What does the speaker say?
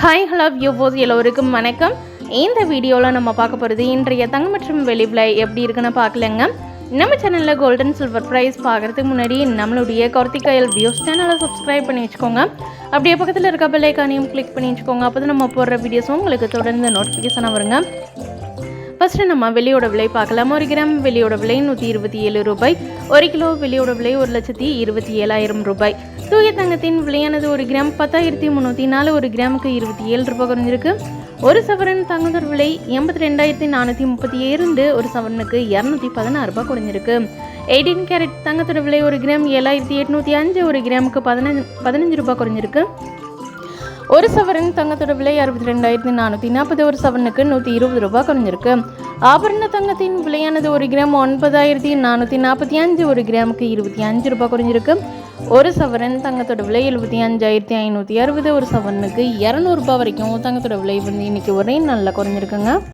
Hi hello viewers எல்லோருக்கும் வணக்கம். இந்த வீடியோவில் நம்ம பார்க்க போகிறது இன்றைய தங்கம் மற்றும் வெள்ளி விலை எப்படி இருக்குன்னு பார்க்கலங்க. நம்ம சேனலில் கோல்டன் சில்வர் ப்ரைஸ் பார்க்குறதுக்கு முன்னாடி நம்மளுடைய கார்த்திகாயல் வியூஸ் சேனலை சப்ஸ்கிரைப் பண்ணி வச்சுக்கோங்க. அப்படியே பக்கத்தில் இருக்க பெல் ஐக்கானையும் கிளிக் பண்ணி வச்சுக்கோங்க. அப்போ தான் நம்ம போடுற வீடியோஸும் உங்களுக்கு தொடர்ந்து நோட்டிஃபிகேஷனாக வருங்க. ஃபஸ்ட்டு நம்ம வெள்ளியோட விலை பார்க்கலாம். 1 கிராம் வெள்ளியோட விலை 127 ரூபாய். 1 கிலோ வெள்ளியோட விலை 1,27,000 ரூபாய். தூய தங்கத்தின் விலையானது 1 கிராம் 10,304. 1 கிராமுக்கு 27 ரூபாய் குறைஞ்சிருக்கு. ஒரு சவரன் தங்கத்தோட விலை 82,432. ஒரு சவரனுக்கு 216 ரூபாய் குறைஞ்சிருக்கு. 18 கேரட் தங்கத்தோட விலை 1 கிராம் 7,805. 1 கிராமுக்கு 15 ரூபாய் குறைஞ்சிருக்கு. ஒரு சவரன் தங்கத்தோட விலை 62,440. ஒரு சவரனுக்கு 120 ரூபாய் குறைஞ்சிருக்கு. ஆபரண தங்கத்தின் விலையானது 1 கிராம் 9,445. 1 கிராமுக்கு 25 ரூபாய் குறைஞ்சிருக்கு. ஒரு சவரன் தங்கத்தோட விலை 75,560. ஒரு சவரனுக்கு 200 ரூபாய் வரைக்கும் தங்கத்தோட விலை வந்து இன்னைக்கு ஒரே நாளில் குறைஞ்சிருக்குங்க.